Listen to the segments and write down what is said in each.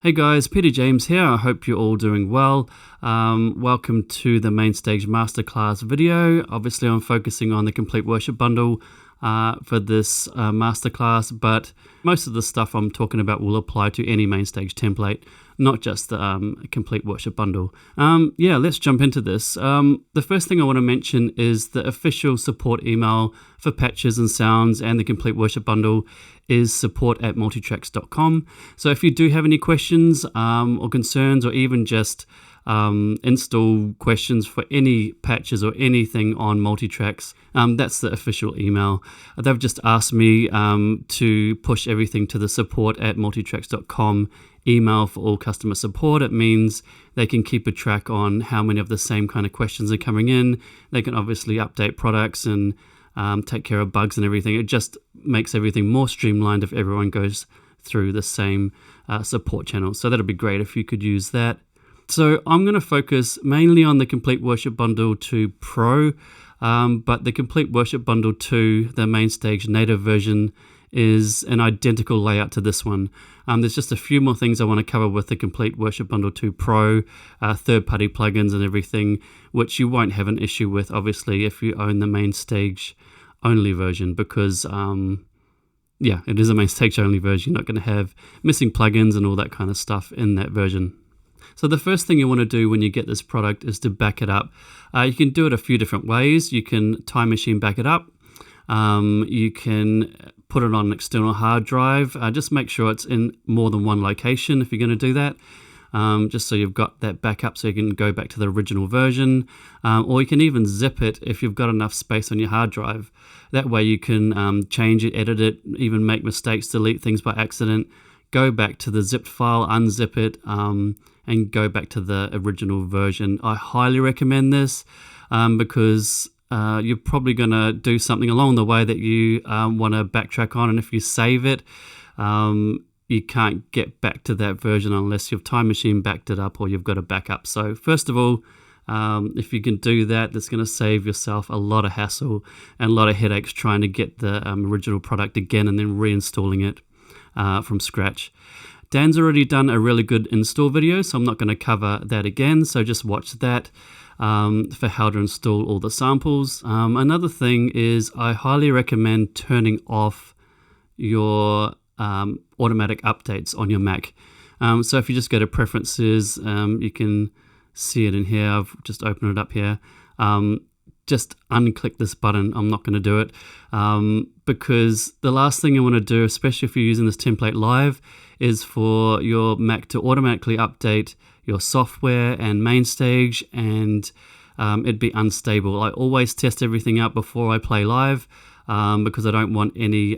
Hey guys, Peter James here. I hope you're all doing well. Welcome to the MainStage Masterclass video. Obviously, I'm focusing on the Complete Worship Bundle for this masterclass, but most of the stuff I'm talking about will apply to any MainStage template, not just the Complete Worship Bundle. Let's jump into this. The first thing I want to mention is the official support email for patches and sounds and the Complete Worship Bundle is support@multitracks.com. So if you do have any questions or concerns, or even just install questions for any patches or anything on Multitracks, that's the official email. They've just asked me to push everything to the support@multitracks.com email for all customer support. It means they can keep a track on how many of the same kind of questions are coming in. They can obviously update products and take care of bugs and everything. It just makes everything more streamlined if everyone goes through the same support channel. So that'd be great if you could use that. So I'm going to focus mainly on the Complete Worship Bundle 2 Pro, but the Complete Worship Bundle 2, the MainStage native version, is an identical layout to this one. There's just a few more things I want to cover with the Complete Worship Bundle 2 Pro, third-party plugins and everything, which you won't have an issue with, obviously, if you own the MainStage only version, because it is a MainStage only version. You're not going to have missing plugins and all that kind of stuff in that version. So the first thing you want to do when you get this product is to back it up. You can do it a few different ways. You can time machine back it up. You can put it on an external hard drive. Just make sure it's in more than one location if you're going to do that. Just so you've got that backup so you can go back to the original version. Or you can even zip it if you've got enough space on your hard drive. That way you can change it, edit it, even make mistakes, delete things by accident, go back to the zipped file, unzip it, and go back to the original version. I highly recommend this because you're probably going to do something along the way that you want to backtrack on, and if you save it, you can't get back to that version unless you've time machine backed it up or you've got a backup. So first of all, if you can do that, that's going to save yourself a lot of hassle and a lot of headaches trying to get the original product again and then reinstalling it from scratch. Dan's already done a really good install video, so I'm not going to cover that again, so just watch that for how to install all the samples. Another thing is I highly recommend turning off your automatic updates on your Mac. So if you just go to preferences, you can see it in here. I've just opened it up here. Just unclick this button. I'm not going to do it because the last thing you want to do, especially if you're using this template live, is for your Mac to automatically update your software and MainStage, and it'd be unstable. I always test everything out before I play live because I don't want any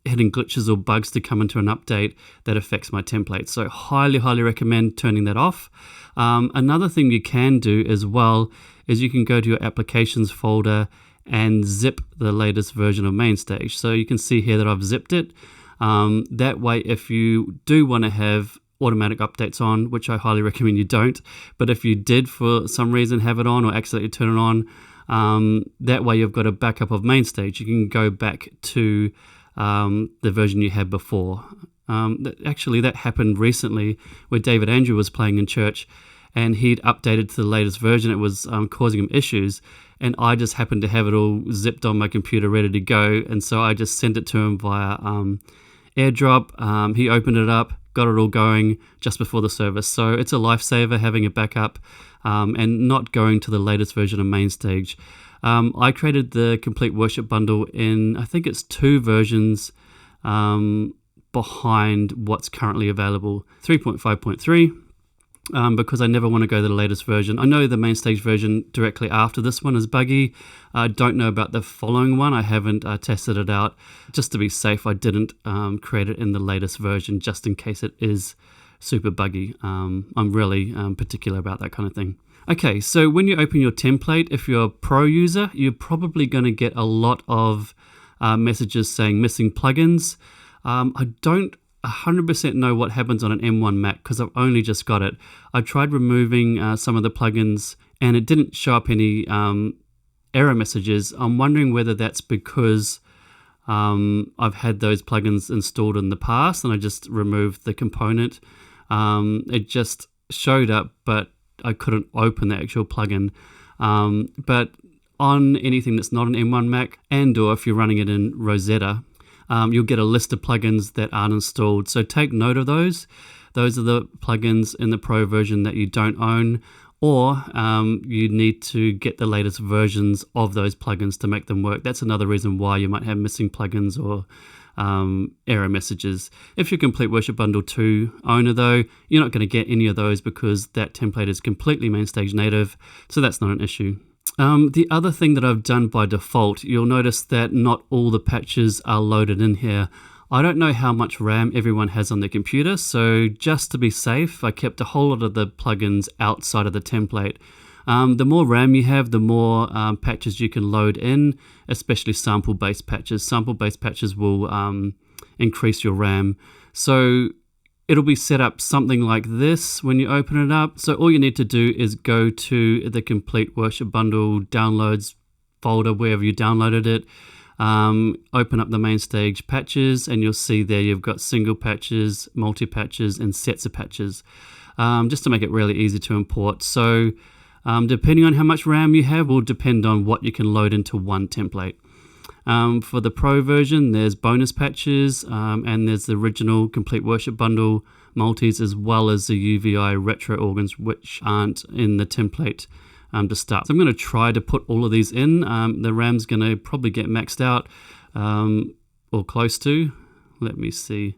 hidden glitches or bugs to come into an update that affects my template. So highly recommend turning that off. Another thing you can do as well is you can go to your applications folder and zip the latest version of MainStage. So you can see here that I've zipped it. That way, if you do want to have automatic updates on, which I highly recommend you don't, but if you did for some reason have it on or accidentally turn it on, that way you've got a backup of MainStage. You can go back to the version you had before. Actually, that happened recently where David Andrew was playing in church and he'd updated to the latest version. It was causing him issues, and I just happened to have it all zipped on my computer ready to go, and so I just sent it to him via AirDrop. He opened it up, got it all going just before the service. So it's a lifesaver having a backup and not going to the latest version of MainStage. I created the Complete Worship Bundle in, I think it's 2 versions behind what's currently available, 3.5.3. Because I never want to go to the latest version. I know the MainStage version directly after this one is buggy. I don't know about the following one. I haven't tested it out. Just to be safe, I didn't create it in the latest version just in case it is super buggy. I'm really particular about that kind of thing. Okay, so when you open your template, if you're a pro user, you're probably going to get a lot of messages saying missing plugins. I don't 100% know what happens on an M1 Mac because I've only just got it. I tried removing some of the plugins and it didn't show up any error messages. I'm wondering whether that's because I've had those plugins installed in the past and I just removed the component It just showed up, but I couldn't open the actual plugin. But on anything that's not an M1 Mac, and or if you're running it in Rosetta, you'll get a list of plugins that aren't installed. So take note of those. Those are the plugins in the Pro version that you don't own, or you need to get the latest versions of those plugins to make them work. That's another reason why you might have missing plugins or error messages. If you're Complete Worship Bundle 2 owner though, you're not going to get any of those because that template is completely MainStage native, so that's not an issue. The other thing that I've done by default, you'll notice that not all the patches are loaded in here. I don't know how much RAM everyone has on their computer, so just to be safe, I kept a whole lot of the plugins outside of the template. The more RAM you have, the more patches you can load in, especially sample-based patches. Sample-based patches will increase your RAM. So it'll be set up something like this when you open it up. So all you need to do is go to the Complete Worship Bundle downloads folder, wherever you downloaded it. Open up the MainStage patches, and you'll see there you've got single patches, multi-patches, and sets of patches, just to make it really easy to import. So depending on how much RAM you have will depend on what you can load into one template. For the Pro version, there's bonus patches, and there's the original Complete Worship Bundle multis, as well as the UVI retro organs, which aren't in the template to start. So I'm going to try to put all of these in. The RAM's going to probably get maxed out, or close to. Let me see.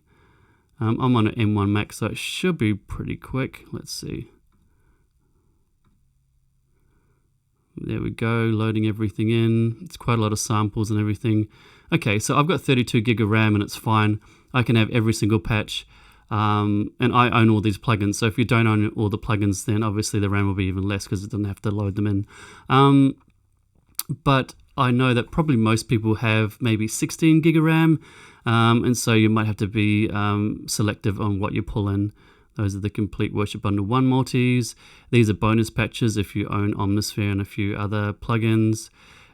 I'm on an M1 Mac, so it should be pretty quick. Let's see. There we go, loading everything in. It's quite a lot of samples and everything. Okay, so I've got 32 gig of RAM and it's fine. I can have every single patch, and I own all these plugins. So if you don't own all the plugins, then obviously the RAM will be even less because it doesn't have to load them in. But I know that probably most people have maybe 16 gig of RAM, and so you might have to be selective on what you pull in. Those are the Complete Worship Bundle 1 multis. These are bonus patches if you own Omnisphere and a few other plugins.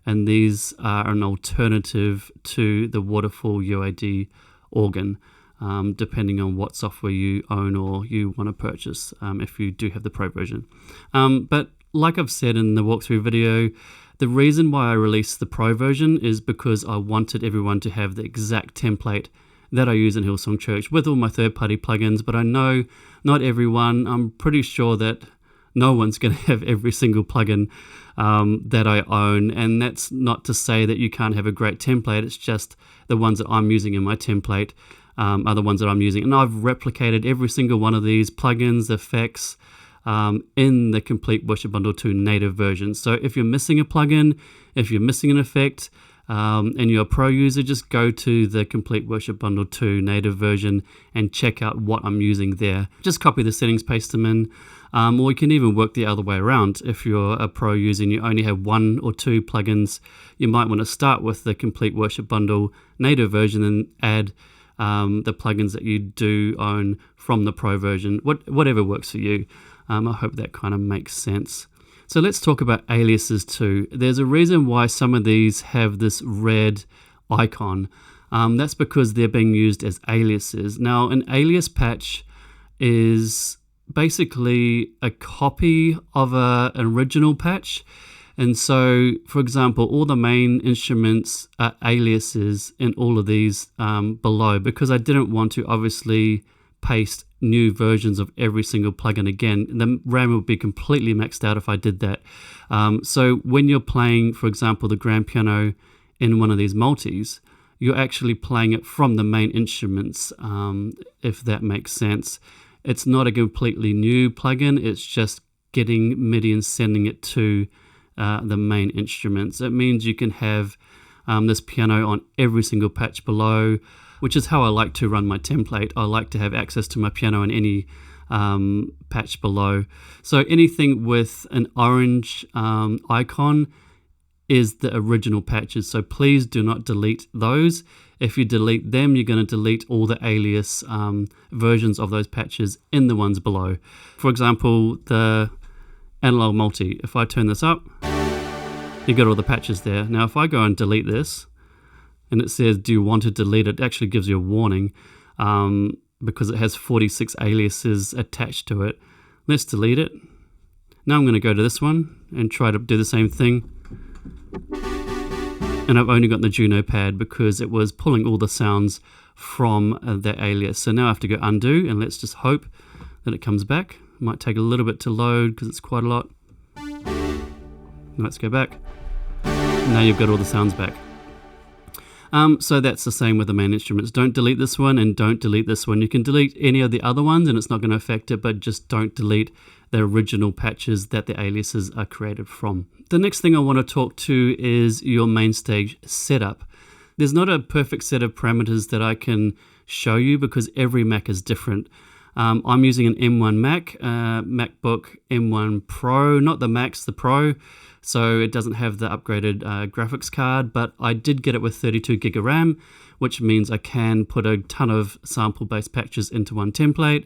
And these are an alternative to the Waterfall UAD organ, depending on what software you own or you want to purchase, if you do have the Pro version. But like I've said in the walkthrough video, the reason why I released the Pro version is because I wanted everyone to have the exact template that I use in Hillsong Church with all my third-party plugins, but I know not everyone. I'm pretty sure that no one's going to have every single plugin that I own, and that's not to say that you can't have a great template. It's just the ones that I'm using in my template are the ones that I'm using, and I've replicated every single one of these plugins, effects, in the Complete Worship Bundle 2 native version. So if you're missing a plugin, if you're missing an effect, and you're a Pro user, just go to the Complete Worship Bundle 2 native version and check out what I'm using there. Just copy the settings, paste them in, or you can even work the other way around. If you're a Pro user and you only have 1 or 2 plugins, you might want to start with the Complete Worship Bundle native version and add the plugins that you do own from the Pro version, whatever works for you. I hope that kind of makes sense. So let's talk about aliases too. There's a reason why some of these have this red icon. That's because they're being used as aliases. Now, an alias patch is basically a copy of an original patch. And so, for example, all the main instruments are aliases in all of these below, because I didn't want to obviously paste new versions of every single plugin again. The RAM would be completely maxed out if I did that. So when you're playing, for example, the grand piano in one of these multis, you're actually playing it from the main instruments, if that makes sense. It's not a completely new plugin, it's just getting MIDI and sending it to the main instruments. It means you can have this piano on every single patch below, which is how I like to run my template. I like to have access to my piano on any patch below. So anything with an orange icon is the original patches. So please do not delete those. If you delete them, you're going to delete all the alias versions of those patches in the ones below. For example, the analog multi, if I turn this up, you got all the patches there. Now if I go and delete this, and it says, do you want to delete it? It actually gives you a warning, because it has 46 aliases attached to it. Let's delete it. Now I'm going to go to this one and try to do the same thing. And I've only got the Juno pad because it was pulling all the sounds from that alias. So now I have to go undo, and let's just hope that it comes back. It might take a little bit to load because it's quite a lot. Let's go back. Now you've got all the sounds back. So that's the same with the main instruments. Don't delete this one and don't delete this one. You can delete any of the other ones and it's not going to affect it, but just don't delete the original patches that the aliases are created from. The next thing I want to talk to is your MainStage setup. There's not a perfect set of parameters that I can show you because every Mac is different. I'm using an M1 Mac, MacBook M1 Pro, not the Max, the Pro, so it doesn't have the upgraded graphics card, but I did get it with 32 gig of RAM, which means I can put a ton of sample-based patches into one template.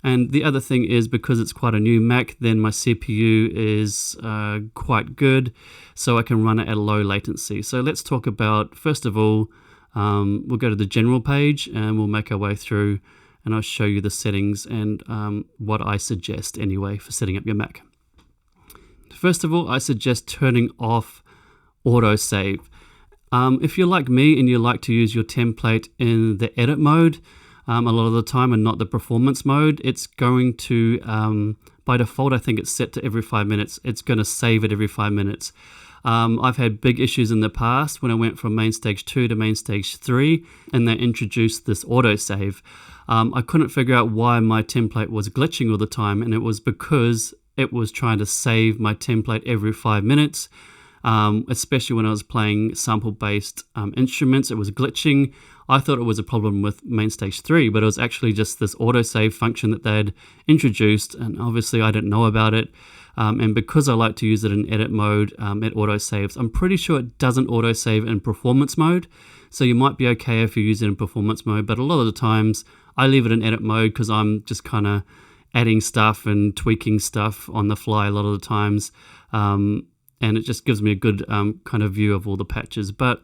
And the other thing is, because it's quite a new Mac, then my CPU is quite good, so I can run it at a low latency. So let's talk about, first of all, we'll go to the general page and we'll make our way through, and I'll show you the settings and what I suggest anyway for setting up your Mac. First of all, I suggest turning off autosave. If you're like me and you like to use your template in the edit mode a lot of the time and not the performance mode, it's going to, by default, I think it's set to every 5 minutes. It's going to save it every 5 minutes. I've had big issues in the past when I went from MainStage 2 to MainStage 3 and they introduced this autosave. I couldn't figure out why my template was glitching all the time, and it was because it was trying to save my template every 5 minutes, especially when I was playing sample-based instruments. It was glitching. I thought it was a problem with MainStage 3, but it was actually just this autosave function that they'd introduced, and obviously I didn't know about it. And because I like to use it in edit mode, it autosaves. I'm pretty sure it doesn't autosave in performance mode, so you might be okay if you use it in performance mode, but a lot of the times I leave it in edit mode because I'm just kind of adding stuff and tweaking stuff on the fly a lot of the times, and it just gives me a good kind of view of all the patches. But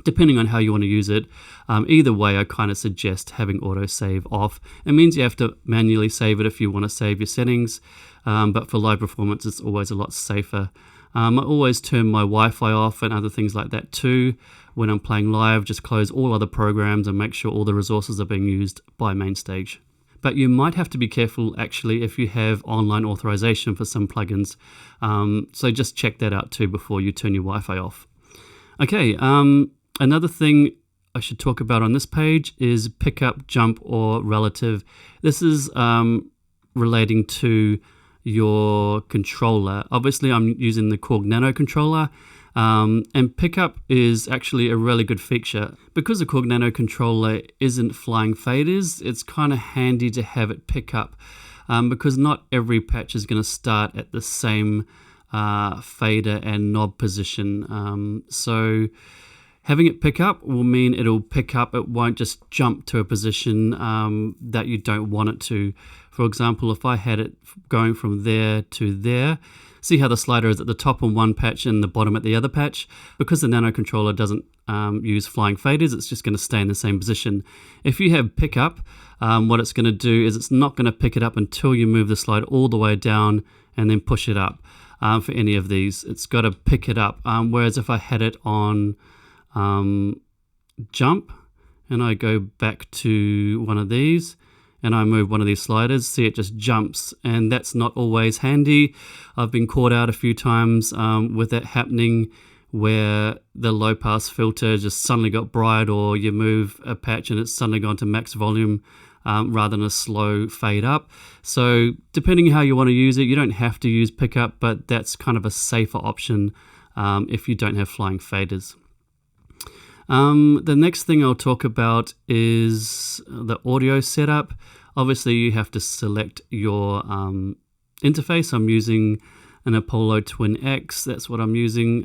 depending on how you want to use it, either way I kind of suggest having autosave off. It means you have to manually save it if you want to save your settings, but for live performance it's always a lot safer. I always turn my Wi-Fi off and other things like that too. When I'm playing live, just close all other programs and make sure all the resources are being used by MainStage. But you might have to be careful actually if you have online authorization for some plugins. So just check that out too before you turn your Wi-Fi off. Okay, another thing I should talk about on this page is pickup, jump, or relative. This is relating to your controller. Obviously I'm using the Korg Nanokontroller, and pickup is actually a really good feature. Because the Korg Nanokontroller isn't flying faders, it's kind of handy to have it pick up, because not every patch is going to start at the same fader and knob position. So having it pick up will mean it'll pick up, it won't just jump to a position that you don't want it to. For example, if I had it going from there to there, see how the slider is at the top on one patch and the bottom at the other patch? Because the Nanokontroller doesn't use flying faders, it's just going to stay in the same position. If you have pickup, what it's going to do is it's not going to pick it up until you move the slide all the way down and then push it up. For any of these, it's got to pick it up. Whereas if I had it on jump and I go back to one of these and I move one of these sliders, see, it just jumps, and that's not always handy. I've been caught out a few times with that happening, where the low pass filter just suddenly got bright, or you move a patch and it's suddenly gone to max volume rather than a slow fade up. So depending how you want to use it, you don't have to use pickup, but that's kind of a safer option if you don't have flying faders. The next thing I'll talk about is the audio setup. Obviously you have to select your interface. I'm using an Apollo Twin X, that's what I'm using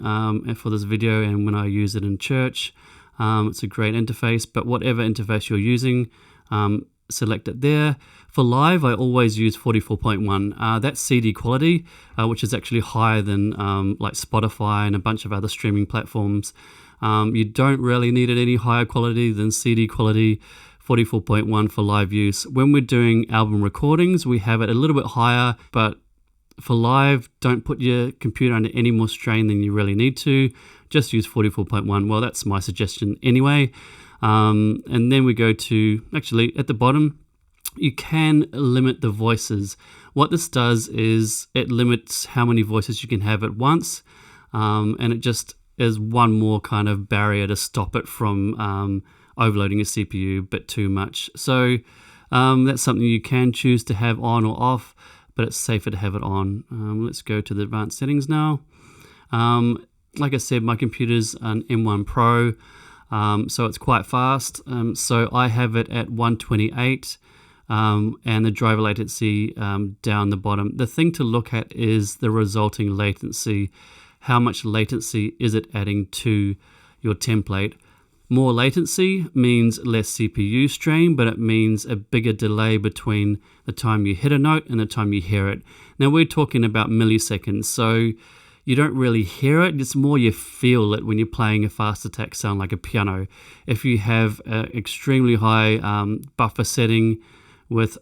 for this video, and when I use it in church. It's a great interface, but whatever interface you're using, select it there. For live, I always use 44.1. That's CD quality, which is actually higher than like Spotify and a bunch of other streaming platforms. You don't really need it any higher quality than CD quality 44.1 for live use. When we're doing album recordings, we have it a little bit higher, but for live, don't put your computer under any more strain than you really need to. Just use 44.1. Well, that's my suggestion anyway. And then we go to, actually at the bottom, you can limit the voices. What this does is it limits how many voices you can have at once, and it just is one more kind of barrier to stop it from overloading your CPU a bit too much. So that's something you can choose to have on or off, but it's safer to have it on. Let's go to the advanced settings now. Like I said, my computer's an M1 Pro, so it's quite fast. So I have it at 128, and the driver latency down the bottom. The thing to look at is the resulting latency. How much latency is it adding to your template? More latency means less CPU strain, but it means a bigger delay between the time you hit a note and the time you hear it. Now we're talking about milliseconds, so you don't really hear it, it's more you feel it when you're playing a fast attack sound like a piano. If you have an extremely high buffer setting with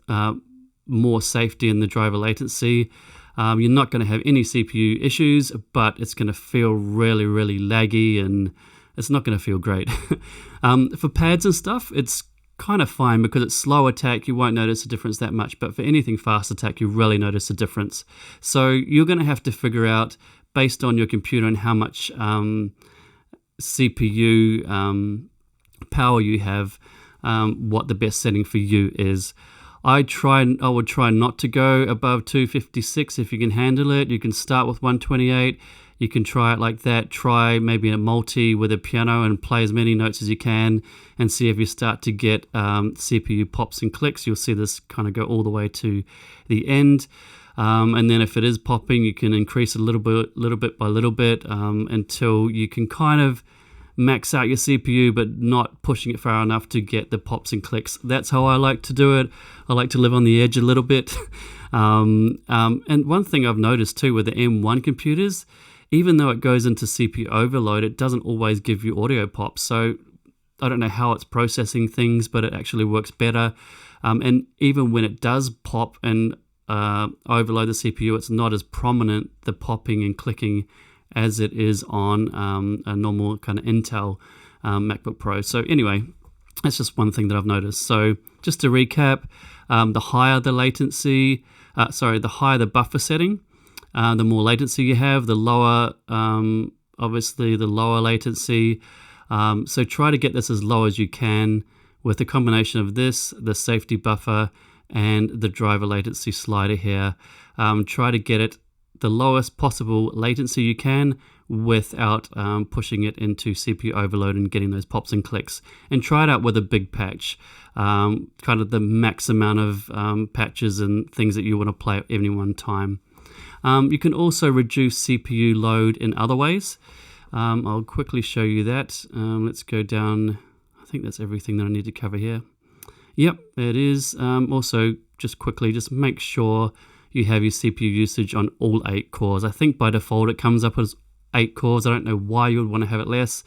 more safety in the driver latency, you're not going to have any CPU issues, but it's going to feel really, really laggy and it's not going to feel great. For pads and stuff, it's kind of fine because it's slow attack, you won't notice a difference that much, but for anything fast attack, you really notice a difference. So you're going to have to figure out, based on your computer and how much CPU power you have, what the best setting for you is. I would try not to go above 256 if you can handle it. You can start with 128. You can try it like that. Try maybe a multi with a piano and play as many notes as you can and see if you start to get CPU pops and clicks. You'll see this kind of go all the way to the end. And then if it is popping, you can increase a little bit by little bit until you can kind of max out your CPU, but not pushing it far enough to get the pops and clicks. That's how I like to do it. I like to live on the edge a little bit. And one thing I've noticed too with the M1 computers, even though it goes into CPU overload, it doesn't always give you audio pops. So I don't know how it's processing things, but it actually works better. And even when it does pop and overload the CPU, it's not as prominent, the popping and clicking, as it is on a normal kind of Intel MacBook Pro. So anyway, that's just one thing that I've noticed. So just to recap, the higher the latency, the higher the buffer setting, the more latency you have, the lower, obviously the lower latency. So try to get this as low as you can with a combination of this, the safety buffer, and the driver latency slider here. Try to get it the lowest possible latency you can without pushing it into CPU overload and getting those pops and clicks. And try it out with a big patch, kind of the max amount of patches and things that you want to play at any one time. You can also reduce CPU load in other ways. I'll quickly show you that. Let's go down. I think that's everything that I need to cover here. Yep, it is. Also, just quickly, just make sure you have your CPU usage on all 8 cores. I think by default it comes up as 8 cores. I don't know why you would want to have it less,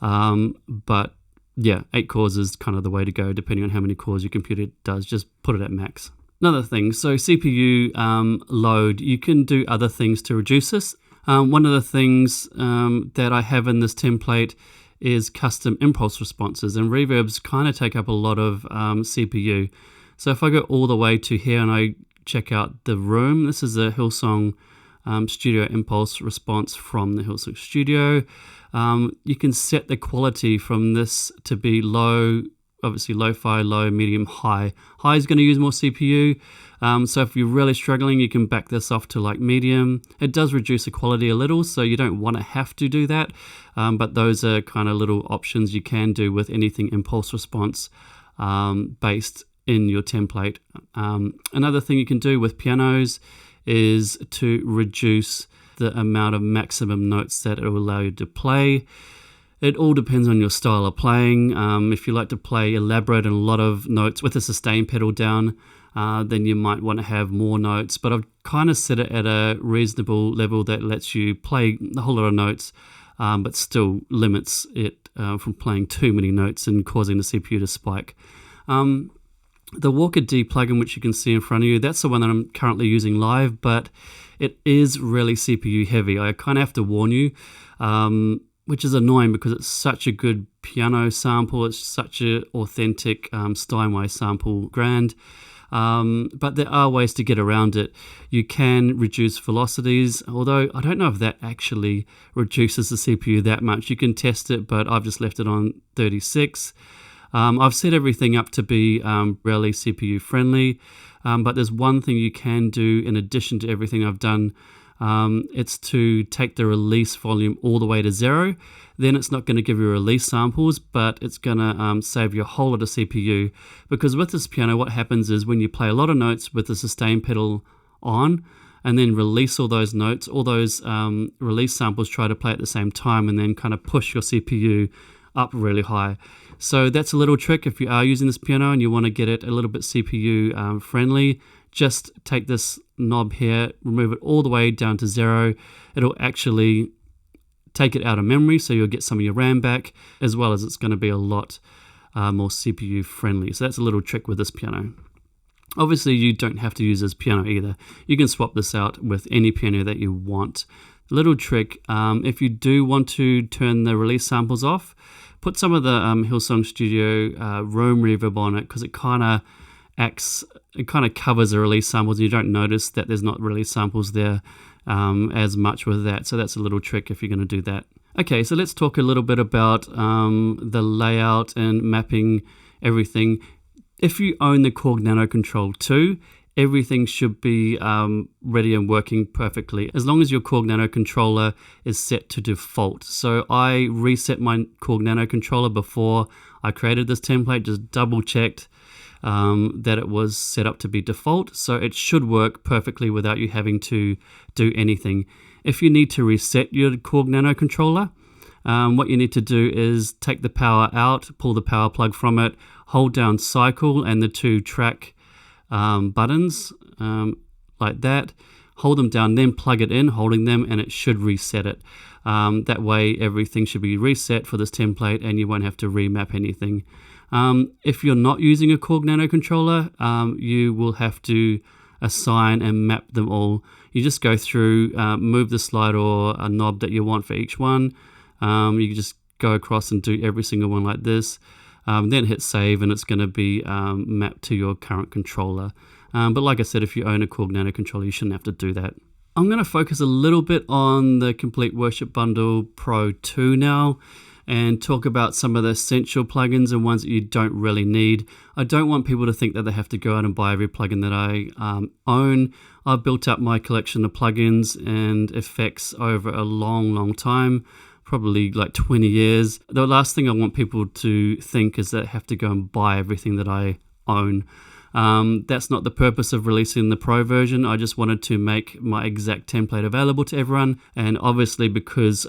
but yeah, 8 cores is kind of the way to go depending on how many cores your computer does. Just put it at max. Another thing, so CPU load, you can do other things to reduce this. One of the things that I have in this template is custom impulse responses, and reverbs kind of take up a lot of CPU. So if I go all the way to here and I check out the room, this is a Hillsong Studio impulse response from the Hillsong Studio. You can set the quality from this to be low, obviously lo-fi, low, medium, high. High is going to use more CPU. So if you're really struggling, you can back this off to like medium. It does reduce the quality a little, so you don't want to have to do that. But those are kind of little options you can do with anything impulse response based in your template. Another thing you can do with pianos is to reduce the amount of maximum notes that it will allow you to play. It all depends on your style of playing. If you like to play elaborate and a lot of notes with a sustain pedal down, then you might want to have more notes. But I've kind of set it at a reasonable level that lets you play a whole lot of notes, but still limits it from playing too many notes and causing the CPU to spike. The Walker D plugin, which you can see in front of you, that's the one that I'm currently using live, but it is really CPU heavy. I kind of have to warn you, which is annoying because it's such a good piano sample. It's such an authentic Steinway sample grand. But there are ways to get around it. You can reduce velocities, although I don't know if that actually reduces the CPU that much. You can test it, but I've just left it on 36. I've set everything up to be really CPU friendly, but there's one thing you can do in addition to everything I've done. It's to take the release volume all the way to 0. Then it's not going to give you release samples, but it's going to save you a whole lot of CPU, because with this piano what happens is when you play a lot of notes with the sustain pedal on and then release all those notes, all those release samples try to play at the same time and then kind of push your CPU up really high. So that's a little trick if you are using this piano and you want to get it a little bit CPU friendly. Just take this knob here, remove it all the way down to 0. It'll actually take it out of memory, so you'll get some of your RAM back, as well as it's going to be a lot more CPU friendly. So that's a little trick with this piano. Obviously you don't have to use this piano either. You can swap this out with any piano that you want. Little trick, if you do want to turn the release samples off, put some of the Hillsong Studio room reverb on it, because it kind of covers the release samples. You don't notice that there's not release samples there as much with that. So that's a little trick if you're going to do that. Okay, so let's talk a little bit about the layout and mapping everything. If you own the Korg Nanokontrol 2, everything should be ready and working perfectly, as long as your Korg Nano controller is set to default. So I reset my Korg Nano controller before I created this template, just double checked that it was set up to be default, so it should work perfectly without you having to do anything. If you need to reset your Korg Nano controller, what you need to do is take the power out, pull the power plug from it, hold down cycle and the 2 track buttons like that, hold them down, then plug it in holding them, and it should reset it. That way everything should be reset for this template and you won't have to remap anything. If you're not using a Korg Nano controller, you will have to assign and map them all. You just go through, move the slide or a knob that you want for each one. You can just go across and do every single one like this. Then hit save and it's going to be mapped to your current controller. But like I said, if you own a Korg Nano controller, you shouldn't have to do that. I'm going to focus a little bit on the Complete Worship Bundle Pro 2 now, and talk about some of the essential plugins and ones that you don't really need. I don't want people to think that they have to go out and buy every plugin that I own. I've built up my collection of plugins and effects over a long time, probably like 20 years. The last thing I want people to think is that they have to go and buy everything that I own. That's not the purpose of releasing the Pro version. I just wanted to make my exact template available to everyone, and obviously because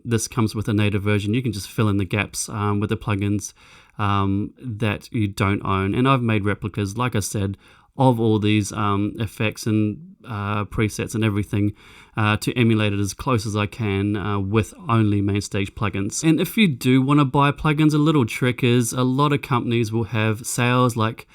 this comes with a native version, you can just fill in the gaps with the plugins that you don't own. And I've made replicas, like I said, of all these effects and presets and everything to emulate it as close as I can with only MainStage plugins. And if you do want to buy plugins, a little trick is a lot of companies will have sales like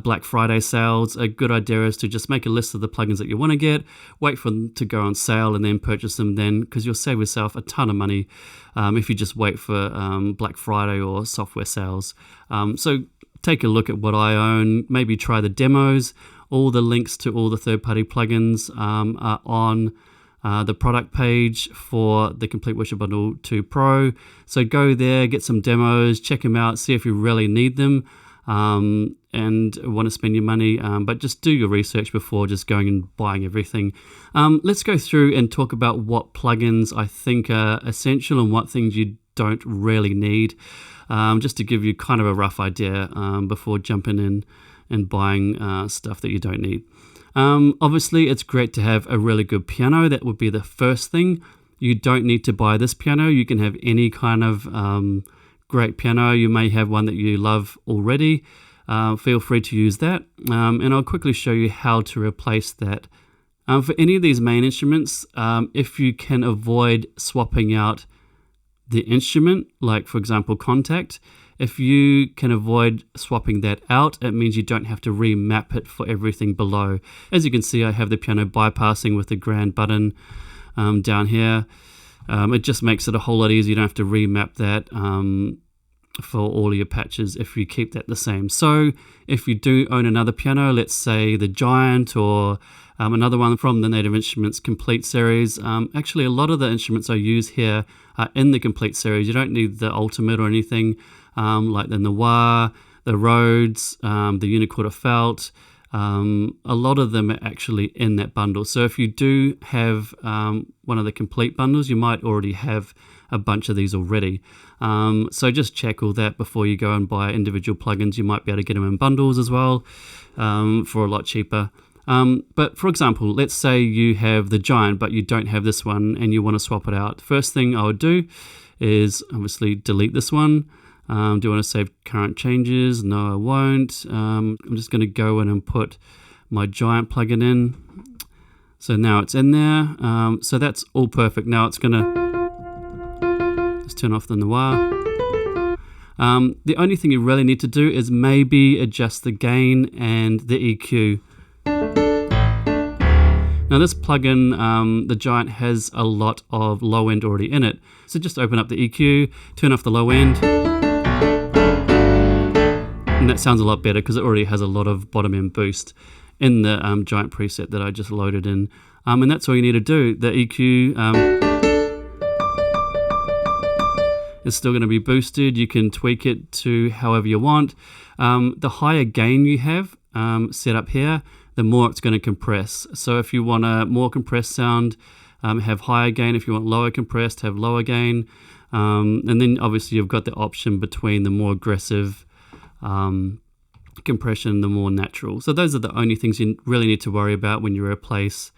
Black Friday sales. A good idea is to just make a list of the plugins that you want to get, wait for them to go on sale and then purchase them then, because you'll save yourself a ton of money if you just wait for Black Friday or software sales. So take a look at what I own, maybe try the demos. All the links to all the third-party plugins are on the product page for the Complete Worship Bundle 2 Pro. So go there, get some demos, check them out, see if you really need them and want to spend your money, but just do your research before just going and buying everything. Let's go through and talk about what plugins I think are essential and what things you don't really need, just to give you kind of a rough idea before jumping in and buying stuff that you don't need. Obviously, it's great to have a really good piano. That would be the first thing. You don't need to buy this piano. You can have any kind of great piano. You may have one that you love already. Feel free to use that. And I'll quickly show you how to replace that. For any of these main instruments, if you can avoid swapping out the instrument, like for example Contact, If you can avoid swapping that out, it means you don't have to remap it for everything below. As you can see, I have the piano bypassing with the grand button down here. It just makes it a whole lot easier. You don't have to remap that for all of your patches if you keep that the same. So if you do own another piano, let's say the Giant or another one from the Native Instruments Complete series. Actually, a lot of the instruments I use here are in the Complete series. You don't need the Ultimate or anything, like the Noir, the Rhodes, the Unicorda Felt. A lot of them are actually in that bundle. So if you do have one of the complete bundles, you might already have a bunch of these already. So just check all that before you go and buy individual plugins. You might be able to get them in bundles as well for a lot cheaper. But for example, let's say you have the Giant, but you don't have this one and you want to swap it out. First thing I would do is obviously delete this one. Do I want to save current changes? No, I won't. I'm just going to go in and put my Giant plugin in. So now it's in there. So that's all perfect. Now it's going to just turn off the Noir. The only thing you really need to do is maybe adjust the gain and the EQ. Now this plugin, the Giant, has a lot of low end already in it. So just open up the EQ, turn off the low end. And that sounds a lot better because it already has a lot of bottom end boost in the Giant preset that I just loaded in. And that's all you need to do. The EQ is still going to be boosted. You can tweak it to however you want. The higher gain you have set up here, the more it's going to compress. So if you want a more compressed sound, have higher gain. If you want lower compressed, have lower gain. And then obviously you've got the option between the more aggressive compression, the more natural. So those are the only things you really need to worry about when you replace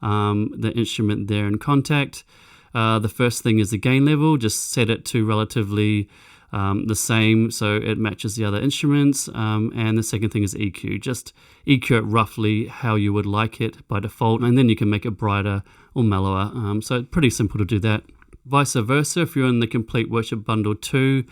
the instrument there in Contact. The first thing is the gain level. Just set it to relatively the same so it matches the other instruments. And the second thing is EQ. Just EQ it roughly how you would like it by default, and then you can make it brighter or mellower. So it's pretty simple to do that. Vice versa, if you're in the Complete Worship Bundle 2,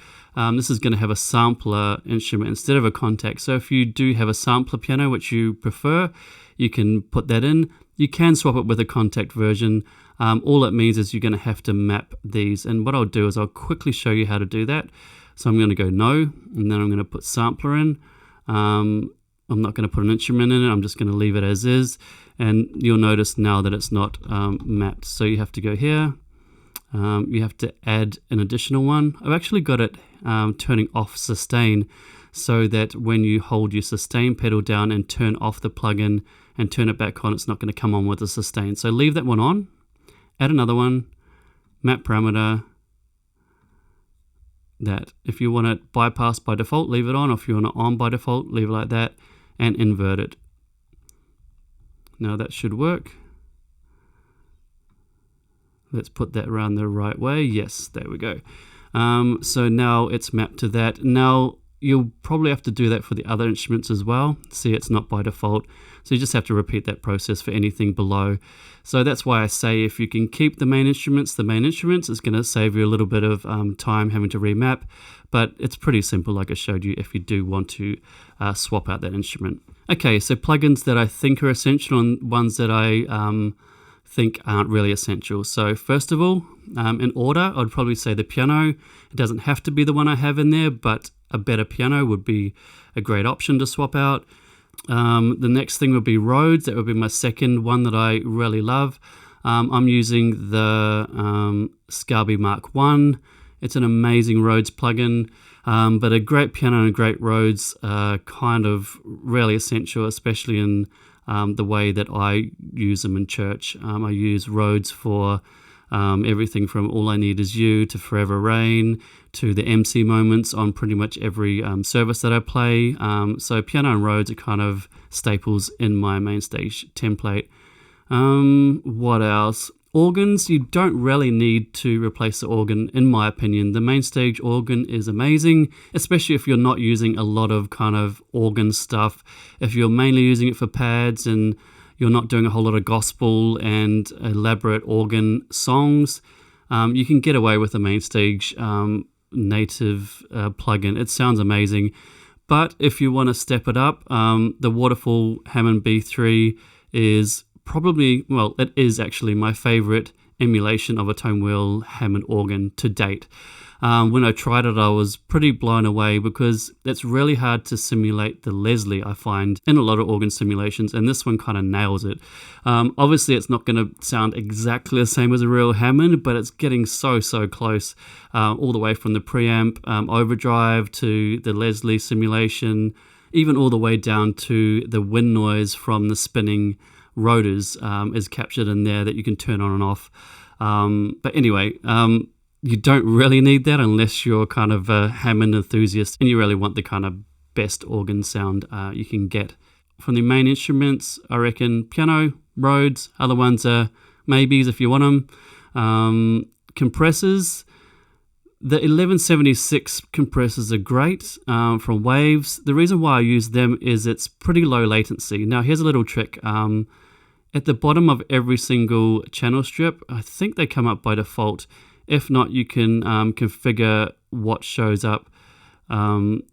this is going to have a sampler instrument instead of a Contact. So if you do have a sampler piano which you prefer, you can put that in. You can swap it with a Contact version. All it means is you're going to have to map these. And what I'll do is I'll quickly show you how to do that. So I'm going to go no, and then I'm going to put sampler in. I'm not going to put an instrument in it. I'm just going to leave it as is. And you'll notice now that it's not mapped. So you have to go here. You have to add an additional one. I've actually got it turning off sustain so that when you hold your sustain pedal down and turn off the plugin and turn it back on, it's not going to come on with the sustain. So leave that one on, add another one, map parameter, that. If you want it bypass by default, leave it on. Or if you want it on by default, leave it like that and invert it. Now that should work. Let's put that around the right way. Yes, there we go. So now it's mapped to that. Now you'll probably have to do that for the other instruments as well. See, it's not by default. So you just have to repeat that process for anything below. So that's why I say if you can keep the main instruments, it's going to save you a little bit of time having to remap. But it's pretty simple, like I showed you, if you do want to swap out that instrument. Okay, so plugins that I think are essential and ones that I think aren't really essential. So first of all, in order, I'd probably say the piano. It doesn't have to be the one I have in there, but a better piano would be a great option to swap out. The next thing would be Rhodes. That would be my second one that I really love. I'm using the Scarby Mark 1. It's an amazing Rhodes plugin, but a great piano and great Rhodes are kind of really essential, especially in the way that I use them in church. I use Rhodes for everything from All I Need Is You to Forever Rain to the MC moments on pretty much every service that I play. So piano and Rhodes are kind of staples in my MainStage template. What else? Organs, you don't really need to replace the organ, in my opinion. The MainStage organ is amazing, especially if you're not using a lot of kind of organ stuff. If you're mainly using it for pads and you're not doing a whole lot of gospel and elaborate organ songs, you can get away with the MainStage native plugin. It sounds amazing. But if you want to step it up, the Waterfall Hammond B3 is probably, well, it is actually my favorite emulation of a tone wheel Hammond organ to date. When I tried it, I was pretty blown away because it's really hard to simulate the Leslie, I find, in a lot of organ simulations, and this one kind of nails it. Obviously, it's not going to sound exactly the same as a real Hammond, but it's getting so close, all the way from the preamp overdrive to the Leslie simulation, even all the way down to the wind noise from the spinning rotors is captured in there that you can turn on and off. But anyway, you don't really need that unless you're kind of a Hammond enthusiast and you really want the kind of best organ sound you can get. From the main instruments, I reckon piano, Rhodes, other ones are maybes if you want them. Compressors, the 1176 compressors are great from Waves. The reason why I use them is it's pretty low latency. Now here's a little trick. At the bottom of every single channel strip, I think they come up by default. If not, you can configure what shows up in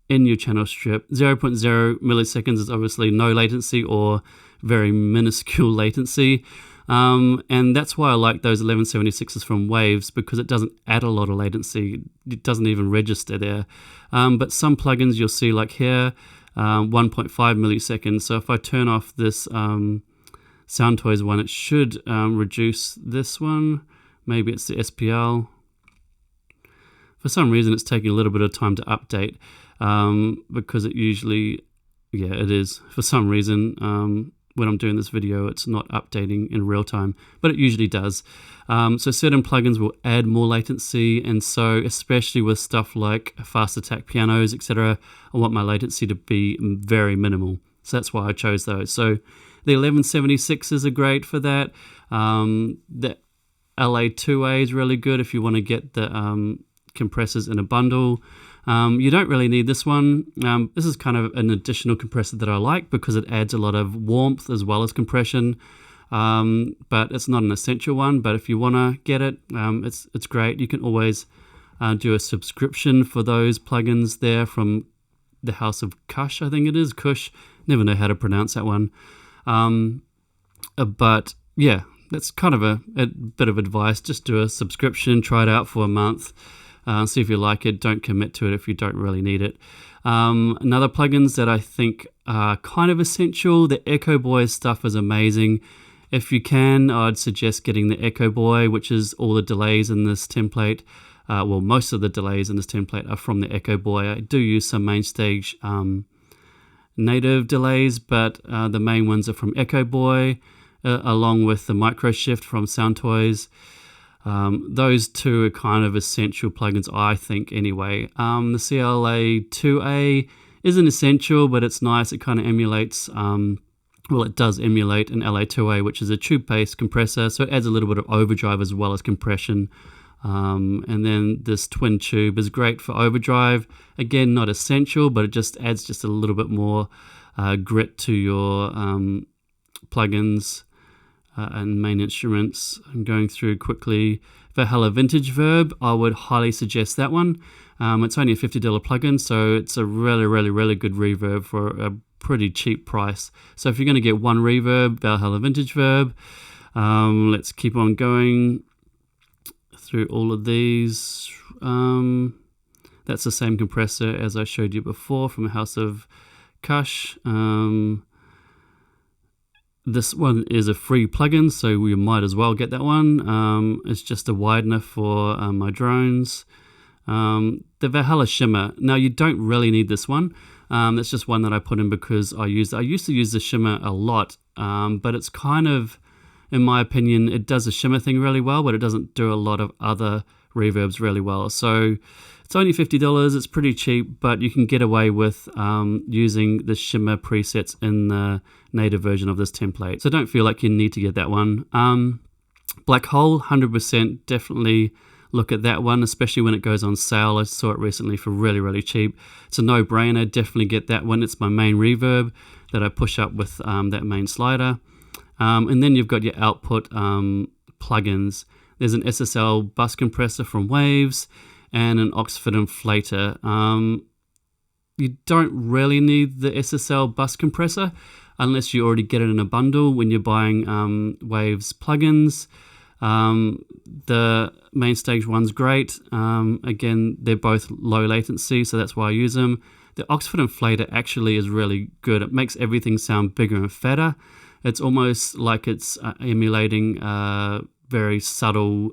your channel strip. 0.0 milliseconds is obviously no latency or very minuscule latency. And that's why I like those 1176s from Waves, because it doesn't add a lot of latency. It doesn't even register there. But some plugins you'll see, like here, 1.5 milliseconds. So if I turn off this Soundtoys one, it should reduce this one. Maybe it's the SPL. For some reason, it's taking a little bit of time to update because it usually, yeah, it is. For some reason, when I'm doing this video, it's not updating in real time, but it usually does. So certain plugins will add more latency, and so especially with stuff like fast attack pianos, etc., I want my latency to be very minimal. So that's why I chose those. So the 1176s are great for that. The LA2A is really good if you want to get the compressors in a bundle. You don't really need this one. This is kind of an additional compressor that I like because it adds a lot of warmth as well as compression, but it's not an essential one. But if you want to get it, it's great. You can always do a subscription for those plugins there from the House of Kush, I think it is. Kush, never know how to pronounce that one. But yeah, that's kind of a bit of advice. Just do a subscription, try it out for a month, see if you like it. Don't commit to it if you don't really need it. Another plugins that I think are kind of essential, the Echo Boy stuff is amazing. If you can, I'd suggest getting the Echo Boy, which is all the delays in this template. Well, most of the delays in this template are from the Echo Boy. I do use some MainStage native delays, but the main ones are from Echo Boy, along with the Micro Shift from Soundtoys. Those two are kind of essential plugins, I think, anyway. The CLA2A isn't essential, but it's nice. It kind of emulates, well, it does emulate an LA2A, which is a tube-based compressor, so it adds a little bit of overdrive as well as compression. And then this twin tube is great for overdrive. Again, not essential, but it just adds just a little bit more grit to your plugins and main instruments. I'm going through quickly. Valhalla Vintage Verb, I would highly suggest that one. It's only a $50 plugin, so it's a really good reverb for a pretty cheap price. So if you're going to get one reverb, Valhalla Vintage Verb. Let's keep on going through all of these. That's the same compressor as I showed you before from House of Kush. This one is a free plugin, so you might as well get that one. It's just a widener for my drones. The Valhalla Shimmer. Now, you don't really need this one. That's just one that I put in because I used it. I used to use the Shimmer a lot, but it's kind of, in my opinion, it does the Shimmer thing really well, but it doesn't do a lot of other reverbs really well. So it's only $50. It's pretty cheap, but you can get away with using the Shimmer presets in the native version of this template. So don't feel like you need to get that one. Black Hole, 100% definitely look at that one, especially when it goes on sale. I saw it recently for really cheap. It's a no-brainer. Definitely get that one. It's my main reverb that I push up with that main slider. And then you've got your output plugins. There's an SSL bus compressor from Waves, and an Oxford inflator. You don't really need the SSL bus compressor unless you already get it in a bundle when you're buying Waves plugins. The MainStage one's great. Again, they're both low latency, so that's why I use them. The Oxford inflator actually is really good. It makes everything sound bigger and fatter. It's almost like it's emulating a very subtle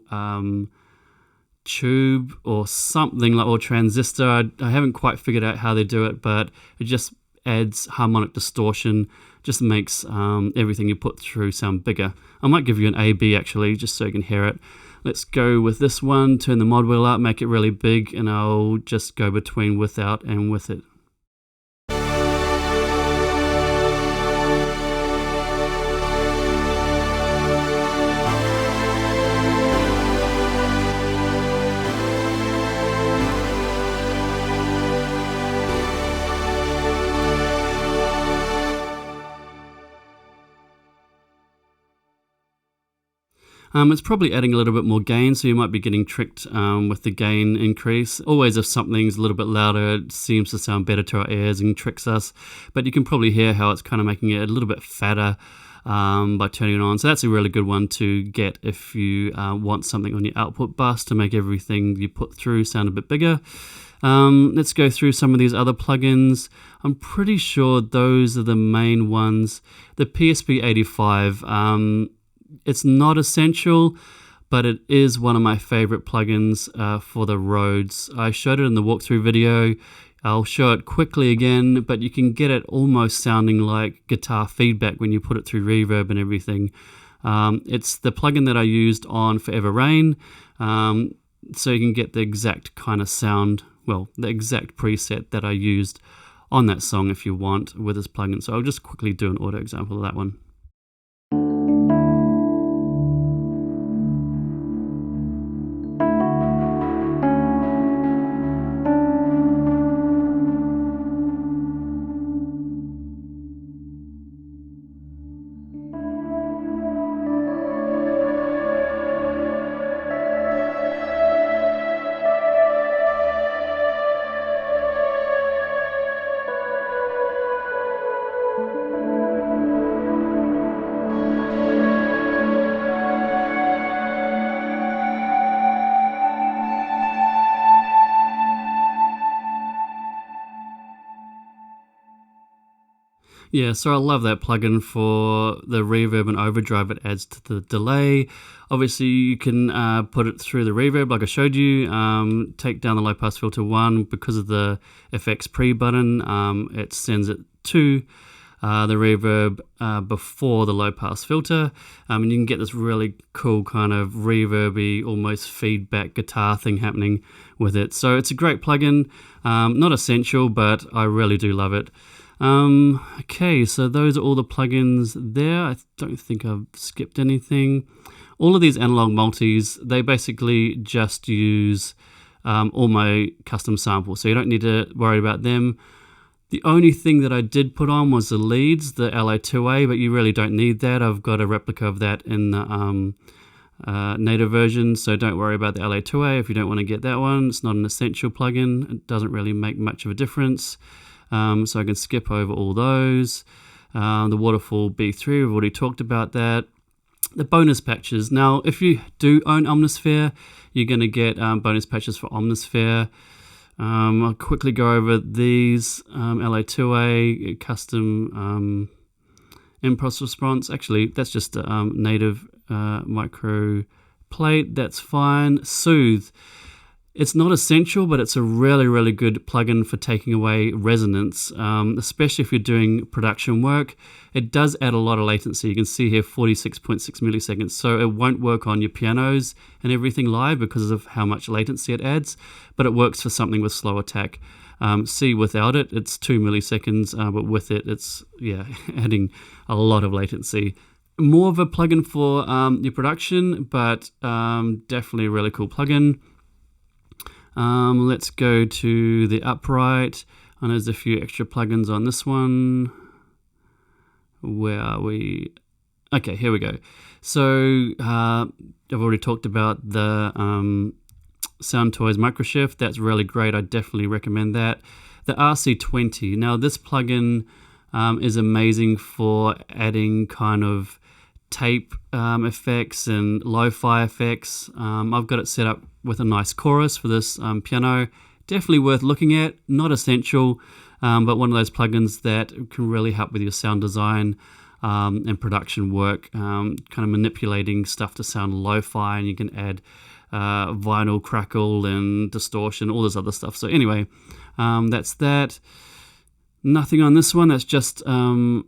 tube or something, like, or transistor. I haven't quite figured out how they do it, but it just adds harmonic distortion, just makes everything you put through sound bigger. I might give you an A/B actually, just so you can hear it. Let's go with this one, turn the mod wheel up, make it really big, and I'll just go between without and with it. It's probably adding a little bit more gain, so you might be getting tricked with the gain increase. Always if something's a little bit louder, it seems to sound better to our ears and tricks us. But you can probably hear how it's kind of making it a little bit fatter by turning it on. So that's a really good one to get if you want something on your output bus to make everything you put through sound a bit bigger. Let's go through some of these other plugins. I'm pretty sure those are the main ones. The PSP85, it's not essential, but it is one of my favorite plugins for the Rhodes. I showed it in the walkthrough video. I'll show it quickly again, but you can get it almost sounding like guitar feedback when you put it through reverb and everything. It's the plugin that I used on Forever Rain, so you can get the exact kind of sound, well, the exact preset that I used on that song if you want with this plugin. So I'll just quickly do an auto example of that one. Yeah, so I love that plugin for the reverb and overdrive it adds to the delay. Obviously, you can put it through the reverb like I showed you, take down the low pass filter 1 because of the FX pre button. It sends it to the reverb before the low pass filter, and you can get this really cool kind of reverby, almost feedback guitar thing happening with it. So it's a great plugin, not essential, but I really do love it. Okay, so those are all the plugins there. I don't think I've skipped anything. All of these analog multis, they basically just use all my custom samples, so you don't need to worry about them. The only thing that I did put on was the leads, the LA2A, but you really don't need that. I've got a replica of that in the native version, so don't worry about the LA2A if you don't want to get that one. It's not an essential plugin. It doesn't really make much of a difference. So I can skip over all those. The Waterfall B3, we've already talked about that. The bonus patches. Now, if you do own Omnisphere, you're going to get bonus patches for Omnisphere. I'll quickly go over these. LA2A, custom impulse response. Actually, that's just a native micro plate. That's fine. Soothe. It's not essential, but it's a really, really good plugin for taking away resonance, especially if you're doing production work. It does add a lot of latency. You can see here 46.6 milliseconds, so it won't work on your pianos and everything live because of how much latency it adds, but it works for something with slow attack. See, without it, it's 2 milliseconds, but with it, it's adding a lot of latency. More of a plugin for your production, but definitely a really cool plugin. Let's go to the upright, and there's a few extra plugins on this one. Where are we? Okay, here we go. So I've already talked about the Soundtoys Microshift. That's really great. I definitely recommend that. The RC20. Now this plugin is amazing for adding kind of tape effects and lo-fi effects. I've got it set up with a nice chorus for this piano. Definitely worth looking at. Not essential, but one of those plugins that can really help with your sound design and production work, kind of manipulating stuff to sound lo-fi, and you can add vinyl crackle and distortion, all this other stuff. So anyway, that's that. Nothing on this one. That's just Omnisphere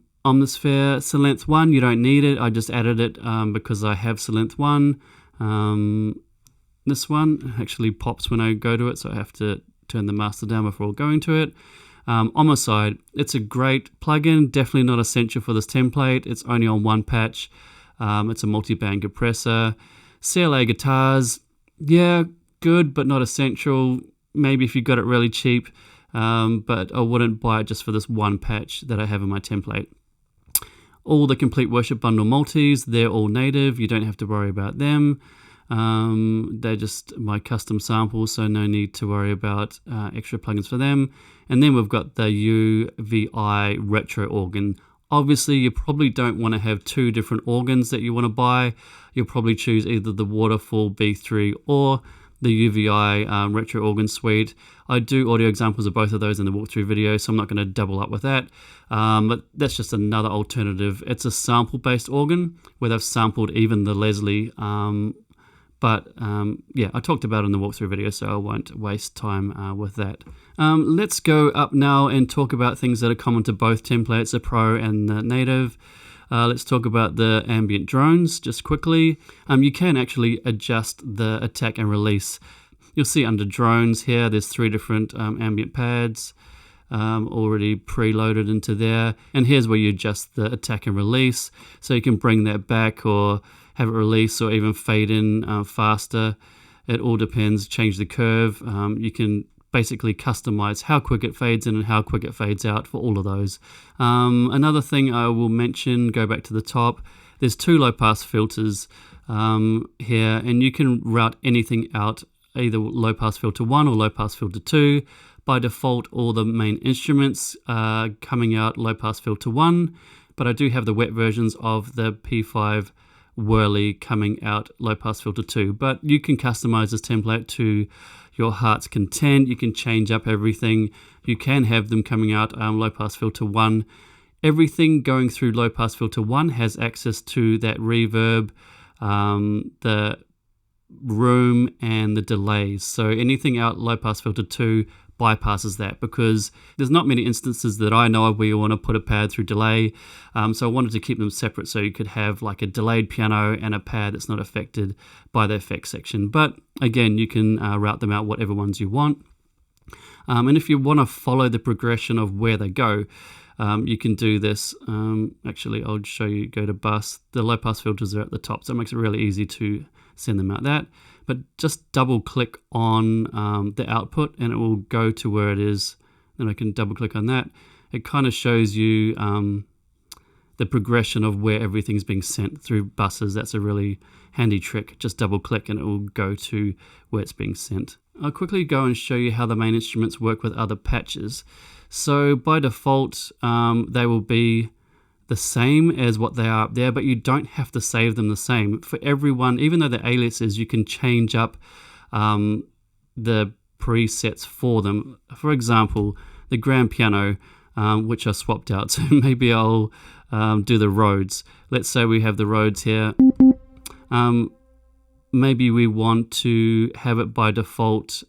Synth 1. You don't need it. I just added it because I have Synth 1. This one actually pops when I go to it, so I have to turn the master down before going to it. Homicide, it's a great plugin, definitely not essential for this template. It's only on one patch. It's a multi-band compressor. CLA guitars, yeah, good, but not essential. Maybe if you got it really cheap, but I wouldn't buy it just for this one patch that I have in my template. All the Complete Worship Bundle multis, they're all native. You don't have to worry about them. They're just my custom samples, so no need to worry about extra plugins for them. And then we've got the UVI retro organ. Obviously, you probably don't want to have two different organs that you want to buy. You'll probably choose either the Waterfall B3 or the UVI retro organ suite. I do audio examples of both of those in the walkthrough video, so I'm not going to double up with that. But that's just another alternative. It's a sample-based organ where they've sampled even the Leslie. Yeah, I talked about it in the walkthrough video, so I won't waste time with that. Let's go up now and talk about things that are common to both templates, the Pro and the Native. Let's talk about the Ambient Drones just quickly. You can actually adjust the attack and release. You'll see under Drones here, there's 3 different ambient pads already preloaded into there. And here's where you adjust the attack and release. So you can bring that back or have it release or even fade in faster. It all depends. Change the curve. You can basically customize how quick it fades in and how quick it fades out for all of those. Another thing I will mention, go back to the top, there's 2 low pass filters here, and you can route anything out, either low pass filter 1 or low pass filter 2. By default, all the main instruments are coming out low pass filter 1, but I do have the wet versions of the P5 Whirly coming out low pass filter 2. But you can customize this template to your heart's content. You can change up everything. You can have them coming out low pass filter 1. Everything going through low pass filter 1 has access to that reverb, the room, and the delays. So anything out low pass filter 2 bypasses that, because there's not many instances that I know of where you want to put a pad through delay. So I wanted to keep them separate so you could have like a delayed piano and a pad that's not affected by the effects section. But again, you can route them out whatever ones you want. And if you want to follow the progression of where they go, you can do this. Actually, I'll show you. Go to bus. The low pass filters are at the top, so it makes it really easy to send them out that. But just double click on the output and it will go to where it is. Then I can double click on that. It kind of shows you the progression of where everything's being sent through buses. That's a really handy trick. Just double click and it will go to where it's being sent. I'll quickly go and show you how the main instruments work with other patches. So by default, they will be the same as what they are up there, but you don't have to save them the same. For everyone, even though they're aliases, you can change up the presets for them. For example, the grand piano, which I swapped out, so maybe I'll do the Rhodes. Let's say we have the Rhodes here. Maybe we want to have it by default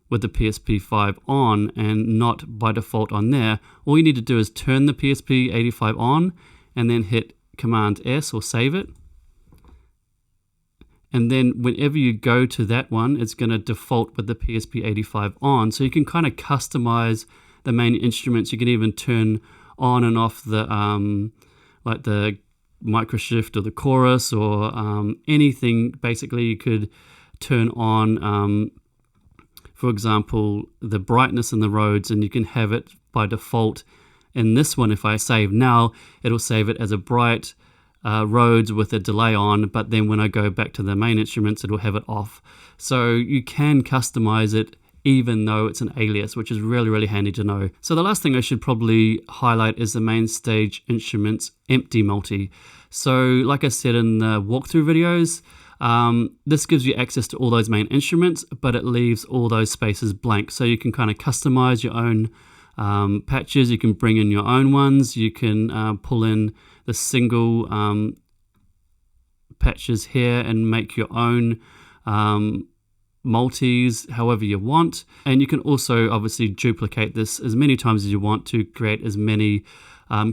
with the PSP5 on and not by default on there. All you need to do is turn the PSP85 on and then hit Command S or save it. And then whenever you go to that one, it's going to default with the PSP85 on. So you can kind of customize the main instruments. You can even turn on and off the like the microshift or the chorus or anything. Basically, you could turn on for example, the brightness in the Rhodes, and you can have it by default. In this one, if I save now, it'll save it as a bright Rhodes with a delay on, but then when I go back to the main instruments, it'll have it off. So you can customize it even though it's an alias, which is really, really handy to know. So the last thing I should probably highlight is the MainStage Instruments empty multi. So like I said in the walkthrough videos, this gives you access to all those main instruments, but it leaves all those spaces blank. So you can kind of customize your own patches. You can bring in your own ones. You can pull in the single patches here and make your own multis however you want. And you can also obviously duplicate this as many times as you want to create as many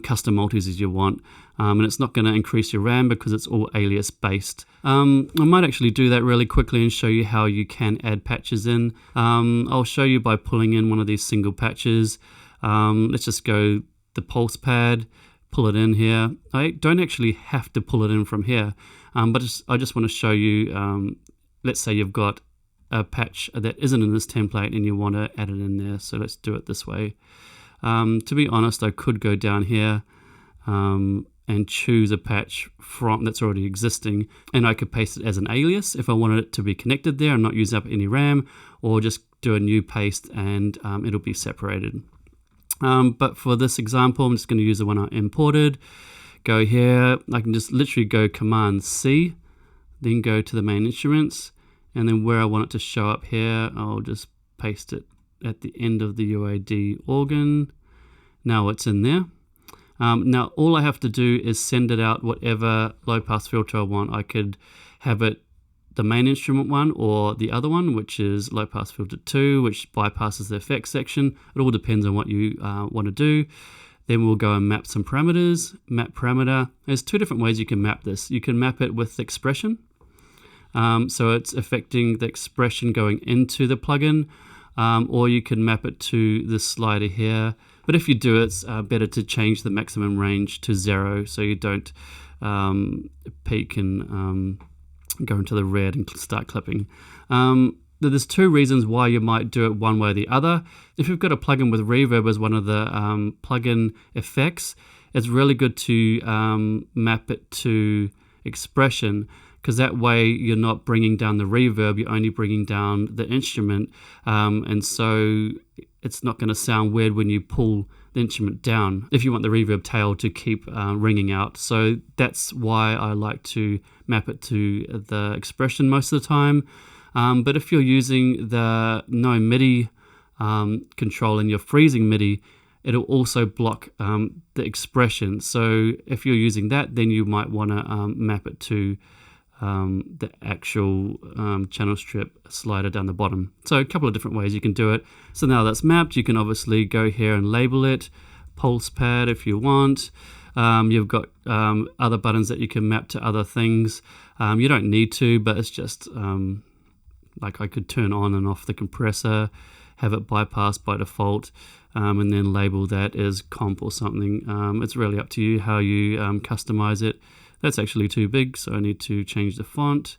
custom multis as you want. And it's not going to increase your RAM because it's all alias based. I might actually do that really quickly and show you how you can add patches in. I'll show you by pulling in one of these single patches. Let's just go the pulse pad, pull it in here. I don't actually have to pull it in from here, but I just want to show you, let's say you've got a patch that isn't in this template and you want to add it in there. So let's do it this way. To be honest, I could go down here and choose a patch from that's already existing, and I could paste it as an alias if I wanted it to be connected there and not use up any RAM, or just do a new paste and it'll be separated. But for this example, I'm just going to use the one I imported. Go here, I can just literally go Command C, then go to the main instruments, and then where I want it to show up here, I'll just paste it at the end of the UAD organ. Now it's in there. Now all I have to do is send it out whatever low pass filter I want. I could have it the main instrument one or the other one, which is low pass filter 2, which bypasses the effects section. It all depends on what you want to do. Then we'll go and map some parameters. Map parameter. There's two different ways you can map this. You can map it with expression. So it's affecting the expression going into the plugin, or you can map it to this slider here. But if you do, it's better to change the maximum range to 0 so you don't peak and go into the red and start clipping. There's two reasons why you might do it one way or the other. If you've got a plugin with reverb as one of the plugin effects, it's really good to map it to expression, because that way you're not bringing down the reverb, you're only bringing down the instrument, and so it's not going to sound weird when you pull the instrument down if you want the reverb tail to keep ringing out. So that's why I like to map it to the expression most of the time. But if you're using the no MIDI control and you're freezing MIDI, it'll also block the expression. So if you're using that, then you might want to map it to the actual channel strip slider down the bottom. So a couple of different ways you can do it. So now that's mapped, you can obviously go here and label it, pulse pad if you want. You've got other buttons that you can map to other things. You don't need to, but it's just like I could turn on and off the compressor, have it bypassed by default, and then label that as comp or something. It's really up to you how you customize it. That's actually too big, so I need to change the font.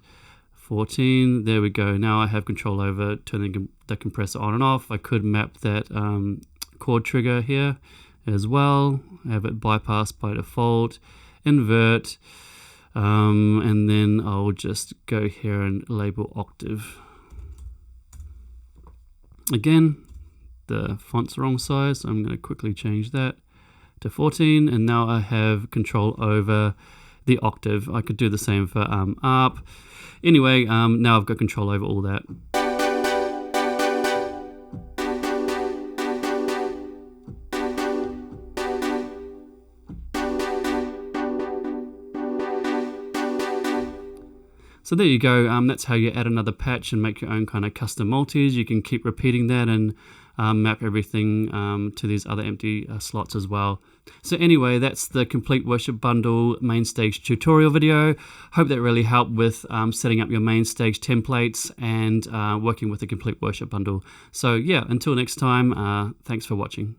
14, there we go. Now I have control over turning the compressor on and off. I could map that chord trigger here as well, have it bypassed by default, invert, and then I'll just go here and label octave. Again, the font's the wrong size, so I'm going to quickly change that to 14, and now I have control over the octave. I could do the same for ARP. Anyway, now I've got control over all that. So there you go. That's how you add another patch and make your own kind of custom multis. You can keep repeating that and map everything to these other empty slots as well. So anyway, that's the complete worship bundle MainStage tutorial video. Hope that really helped with setting up your MainStage templates and working with the complete worship bundle. So yeah, until next time, thanks for watching.